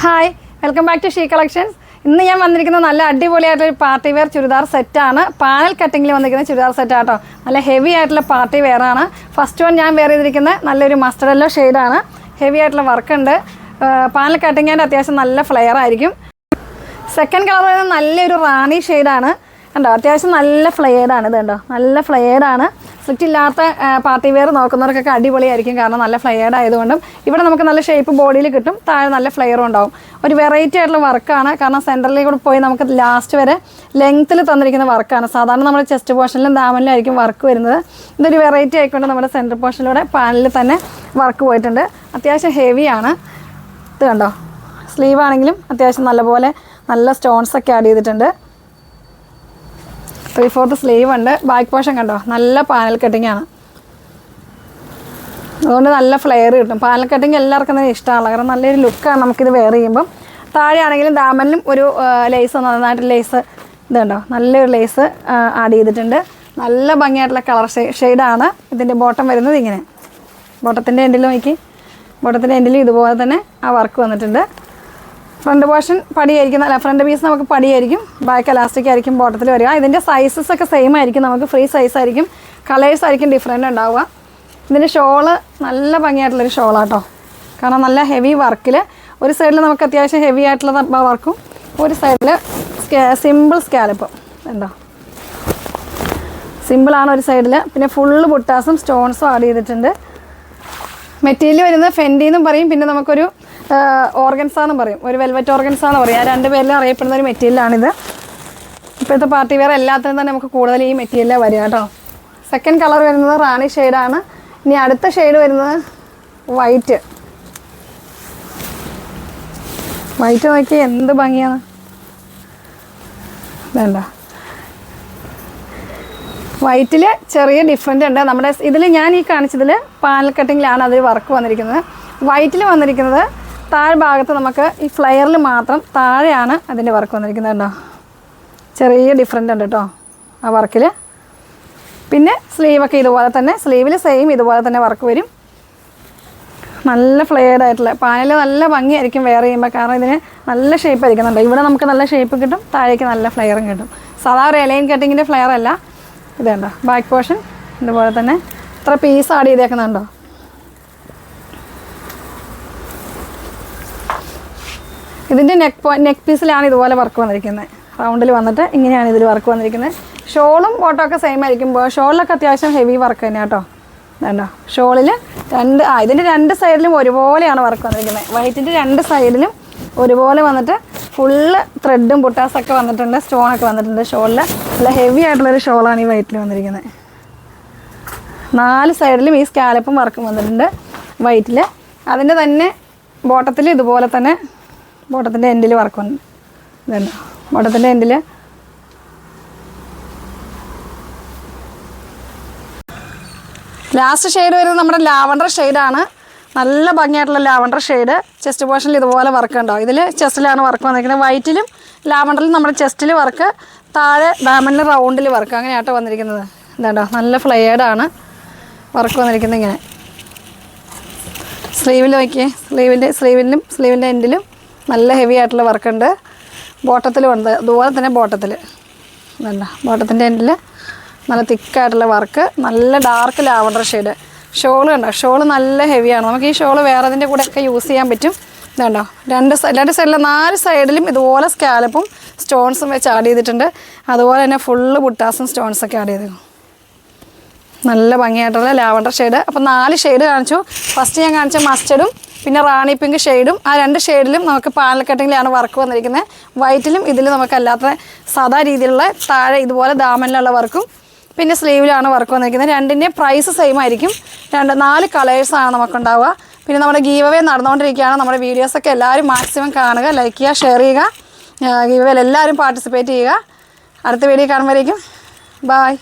Hi, welcome back to she collections. ഇന്ന് ഞാൻ വന്നിരിക്കുന്ന നല്ല അടിപൊളിയായിട്ടൊരു പാർട്ടി വെയർ ചുരിദാർ സെറ്റാണ്. പാനൽ കട്ടിങ്ങിൽ വന്നിരിക്കുന്ന ചുരിദാർ സെറ്റാട്ടോ. നല്ല ഹെവി ആയിട്ടുള്ള പാർട്ടി വെയർ ആണ്. ഫസ്റ്റ് വൺ ഞാൻ വെയർ ചെയ്തിരിക്കുന്നത് നല്ലൊരു മസ്റ്റർഡ് യെല്ലോ ഷെയ്ഡാണ്. ഹെവി ആയിട്ടുള്ള വർക്കുണ്ട്. പാനൽ കട്ടിങ്ങിൻ്റെ അത്യാവശ്യം നല്ല ഫ്ലെയർ ആയിരിക്കും. സെക്കൻഡ് കളർ വരുന്നത് നല്ലൊരു റാണി ഷെയ്ഡാണ്. കണ്ടോ, അത്യാവശ്യം നല്ല ഫ്ലെയർഡാണ്. ഇത് കണ്ടോ, നല്ല ഫ്ലെയർഡാണ്. സ്ലിറ്റ് ഇല്ലാത്ത പാർട്ടി വെയർ നോക്കുന്നവർക്കൊക്കെ അടിപൊളിയായിരിക്കും. കാരണം നല്ല ഫ്ലെയർഡ് ആയതുകൊണ്ടും ഇവിടെ നമുക്ക് നല്ല ഷേപ്പ് ബോഡിയിൽ കിട്ടും, താഴെ നല്ല ഫ്ലെയറും ഉണ്ടാവും. ഒരു വെറൈറ്റി ആയിട്ടുള്ള വർക്കാണ്. കാരണം സെൻറ്ററിലേക്ക് കൂടെ പോയി നമുക്ക് ലാസ്റ്റ് വരെ ലെങ്ത്തിൽ തന്നിരിക്കുന്ന വർക്കാണ്. സാധാരണ നമ്മുടെ ചെസ്റ്റ് പോർഷനിലും ദാമനിലും ആയിരിക്കും വർക്ക് വരുന്നത്. ഇതൊരു വെറൈറ്റി ആയിക്കൊണ്ട് നമ്മുടെ സെൻറ്റർ പോർഷനിലൂടെ പാനലിൽ തന്നെ വർക്ക് പോയിട്ടുണ്ട്. അത്യാവശ്യം ഹെവിയാണ്. ഇത് കണ്ടോ, സ്ലീവ് ആണെങ്കിലും അത്യാവശ്യം നല്ലപോലെ നല്ല സ്റ്റോൺസൊക്കെ ആഡ് ചെയ്തിട്ടുണ്ട്. 3/4 സ്ലീവ് ഉണ്ട്. ബാക്ക് പോർഷൻ കണ്ടോ, നല്ല പാനൽ കട്ടിങ് ആണ്. അതുകൊണ്ട് നല്ല ഫ്ലെയർ കിട്ടും. പാനൽ കട്ടിങ് എല്ലാവർക്കും തന്നെ ഇഷ്ടമാണ്. കാരണം നല്ലൊരു ലുക്കാണ് നമുക്കിത് വെയർ ചെയ്യുമ്പം. താഴെ ആണെങ്കിലും ദാമനിലും ഒരു ലേസ്, നന്നായിട്ട് ലേസ്, ഇത് കണ്ടോ, നല്ലൊരു ലേസ് ആഡ് ചെയ്തിട്ടുണ്ട്. നല്ല ഭംഗിയായിട്ടുള്ള കളർ ഷെയ്ഡാണ്. ഇതിൻ്റെ ബോട്ടം വരുന്നത് ഇങ്ങനെ. ബോട്ടത്തിൻ്റെ എൻഡിൽ നോക്കി, ബോട്ടത്തിൻ്റെ എൻഡിലും ഇതുപോലെ തന്നെ ആ വർക്ക് വന്നിട്ടുണ്ട്. ഫ്രണ്ട് പോർഷൻ പടിയായിരിക്കും, അല്ല ഫ്രണ്ട് പീസ് നമുക്ക് പടിയായിരിക്കും, ബാക്ക് എലാസ്റ്റിക് ആയിരിക്കും ബോട്ടത്തിൽ വരിക. ഇതിൻ്റെ സൈസസ് ഒക്കെ സെയിം ആയിരിക്കും, നമുക്ക് ഫ്രീ സൈസ് ആയിരിക്കും. കളേഴ്സ് ആയിരിക്കും ഡിഫറെൻ്റ് ഉണ്ടാവുക. ഇതിൻ്റെ ഷോള് നല്ല ഭംഗിയായിട്ടുള്ളൊരു ഷോളാട്ടോ. കാരണം നല്ല ഹെവി വർക്കിൽ ഒരു സൈഡിൽ നമുക്ക് അത്യാവശ്യം ഹെവി ആയിട്ടുള്ള വർക്കും, ഒരു സൈഡിൽ സിമ്പിൾ സ്കാലപ്പും ഉണ്ടോ, സിമ്പിളാണ് ഒരു സൈഡിൽ. പിന്നെ ഫുള്ള് ബുട്ടാസും സ്റ്റോൺസും ആഡ് ചെയ്തിട്ടുണ്ട്. മെറ്റീരിയൽ വരുന്നത് ഫെൻഡിന്നും പറയും, പിന്നെ നമുക്കൊരു ഓർഗൻസാന്ന് പറയും, ഒരു വെൽവെറ്റ് ഓർഗൻസാന്ന് പറയും. ആ രണ്ട് പേരിലും അറിയപ്പെടുന്ന ഒരു മെറ്റീരിയലാണിത്. ഇപ്പോഴത്തെ പാർട്ടി വെയർ എല്ലാത്തിനും തന്നെ നമുക്ക് കൂടുതൽ ഈ മെറ്റീരിയലാണ് വരിക കേട്ടോ. സെക്കൻഡ് കളർ വരുന്നത് റാണി ഷെയ്ഡാണ്. ഇനി അടുത്ത ഷെയ്ഡ് വരുന്നത് വൈറ്റ്. വൈറ്റ് നോക്കി എന്ത് ഭംഗിയാണ്, വേണ്ട. വൈറ്റിൽ ചെറിയ ഡിഫറെൻ്റ് ഉണ്ട്. നമ്മുടെ ഇതിൽ ഞാൻ ഈ കാണിച്ചതിൽ പാനൽ കട്ടിങ്ങിലാണ് അതിൽ വർക്ക് വന്നിരിക്കുന്നത്. വൈറ്റിൽ വന്നിരിക്കുന്നത് താഴ്ഭാഗത്ത് നമുക്ക് ഈ ഫ്ലെയറിൽ മാത്രം താഴെയാണ് അതിൻ്റെ വർക്ക് വന്നിരിക്കുന്നത് കേട്ടോ. ചെറിയ ഡിഫറെൻ്റ് ഉണ്ട് കേട്ടോ ആ വർക്കിൽ. പിന്നെ സ്ലീവൊക്കെ ഇതുപോലെ തന്നെ, സ്ലീവിൽ സെയിം ഇതുപോലെ തന്നെ വർക്ക് വരും. നല്ല ഫ്ലെയർഡ് ആയിട്ടുള്ള പാനൽ നല്ല ഭംഗിയായിരിക്കും വെയർ ചെയ്യുമ്പോൾ. കാരണം ഇതിന് നല്ല ഷേപ്പ് ആയിരിക്കുന്നുണ്ട്. ഇവിടെ നമുക്ക് നല്ല ഷേപ്പ് കിട്ടും, താഴേക്ക് നല്ല ഫ്ലെയറും കിട്ടും. സാധാ ഒരു എലൈൻ കട്ടിങ്ങിൻ്റെ ഫ്ലെയർ അല്ല ഇത് കണ്ടോ. ബാക്ക് പോർഷൻ ഇതുപോലെ തന്നെ ഇത്ര പീസ് ആഡ് ചെയ്തേക്കുന്നുണ്ടോ. ഇതിൻ്റെ നെക്ക് പീസിലാണ് ഇതുപോലെ വർക്ക് വന്നിരിക്കുന്നത്. റൗണ്ടിൽ വന്നിട്ട് ഇങ്ങനെയാണ് ഇതിൽ വർക്ക് വന്നിരിക്കുന്നത്. ഷോളും ബോട്ടമൊക്കെ സെയിം ആയിരിക്കും. ഷോളിലൊക്കെ അത്യാവശ്യം ഹെവി വർക്ക് തന്നെ കേട്ടോ. വേണ്ടോ, ഷോളിൽ ഇതിൻ്റെ രണ്ട് സൈഡിലും ഒരുപോലെയാണ് വർക്ക് വന്നിരിക്കുന്നത്. വൈറ്റിൻ്റെ രണ്ട് സൈഡിലും ഒരുപോലെ വന്നിട്ട് ഫുള്ള് ത്രെഡും ബുട്ടാസൊക്കെ വന്നിട്ടുണ്ട്, സ്റ്റോണൊക്കെ വന്നിട്ടുണ്ട്. ഷോളിൽ നല്ല ഹെവി ആയിട്ടുള്ളൊരു ഷോളാണ് ഈ വൈറ്റിൽ വന്നിരിക്കുന്നത്. 4 സൈഡിലും ഈ സ്കാലപ്പും വർക്കും വന്നിട്ടുണ്ട് വൈറ്റിൽ. അതിൻ്റെ തന്നെ ബോട്ടത്തിൽ ഇതുപോലെ തന്നെ ബോട്ടത്തിൻ്റെ എൻഡിൽ വർക്കുണ്ട്. ഇതുണ്ട് ബോട്ടത്തിൻ്റെ എൻഡിൽ. ലാസ്റ്റ് ഷെയ്ഡ് വരുന്നത് നമ്മുടെ ലാവണ്ടർ ഷെയ്ഡാണ്. നല്ല ഭംഗിയായിട്ടുള്ള ലാവണ്ടർ ഷെയ്ഡ്. ചെസ്റ്റ് പോർഷനിൽ ഇതുപോലെ വർക്ക് ഉണ്ടോ. ഇതിൽ ചെസ്റ്റിലാണ് വർക്ക് വന്നിരിക്കുന്നത്. വൈറ്റിലും ലാവണ്ടറിലും നമ്മുടെ ചെസ്റ്റിൽ വർക്ക്, താഴെ ഡയമണ്ടിൽ റൗണ്ടിൽ വർക്ക്, അങ്ങനെയാട്ടോ വന്നിരിക്കുന്നത്. ഇതാണ്ടോ, നല്ല ഫ്ലെയർഡാണ് വർക്ക് വന്നിരിക്കുന്നത് ഇങ്ങനെ. സ്ലീവിൽ നോക്കിയേ, സ്ലീവിൻ്റെ എൻഡിലും നല്ല ഹെവി ആയിട്ടുള്ള വർക്കുണ്ട്. ബോട്ടത്തിലും ഉണ്ട് അതുപോലെ തന്നെ. ബോട്ടത്തിൽ വേണ്ട, ബോട്ടത്തിൻ്റെ എൻഡിൽ നല്ല തിക്കായിട്ടുള്ള വർക്ക്, നല്ല ഡാർക്ക് ലാവണ്ടർ ഷെയ്ഡ്. ഷോള് കണ്ടോ, ഷോള് നല്ല ഹെവിയാണ്. നമുക്ക് ഈ ഷോള് വേറെ അതിൻ്റെ കൂടെ ഒക്കെ യൂസ് ചെയ്യാൻ പറ്റും. ഇതുണ്ടോ, രണ്ട് സൈഡിലും 4 സൈഡിലും ഇതുപോലെ സ്കാലപ്പും സ്റ്റോൺസും വെച്ച് ആഡ് ചെയ്തിട്ടുണ്ട്. അതുപോലെ തന്നെ ഫുള്ള് ബുട്ടാസും സ്റ്റോൺസൊക്കെ ആഡ് ചെയ്തു. നല്ല ഭംഗിയായിട്ടുള്ള ലാവണ്ടർ ഷെയ്ഡ്. അപ്പോൾ 4 ഷെയ്ഡ് കാണിച്ചു. ഫസ്റ്റ് ഞാൻ കാണിച്ച മസ്റ്റർഡും പിന്നെ റാണി പിങ്ക് ഷെയ്ഡും. ആ 2 ഷെയ്ഡിലും നമുക്ക് പാനൽ കട്ടിങ്ങിലാണ് വർക്ക് വന്നിരിക്കുന്നത്. വൈറ്റിലും ഇതിൽ നമുക്കല്ലാത്ത സാധാ രീതിയിലുള്ള താഴെ ഇതുപോലെ ദാമനിലുള്ള വർക്കും പിന്നെ സ്ലീവിലാണ് വർക്ക് വന്നിരിക്കുന്നത്. രണ്ടിൻ്റെയും പ്രൈസ് സെയിം ആയിരിക്കും. 4 കളേഴ്സാണ് നമുക്കുണ്ടാവുക. പിന്നെ നമ്മുടെ ഗീവ് അവേ നടന്നുകൊണ്ടിരിക്കുകയാണ്. നമ്മുടെ വീഡിയോസൊക്കെ എല്ലാവരും മാക്സിമം കാണുക, ലൈക്ക് ചെയ്യുക, ഷെയർ ചെയ്യുക. ഗീവ് അവേയിൽ എല്ലാവരും പാർട്ടിസിപ്പേറ്റ് ചെയ്യുക. അടുത്ത വീഡിയോ കാണുമ്പോഴേക്കും ബൈ.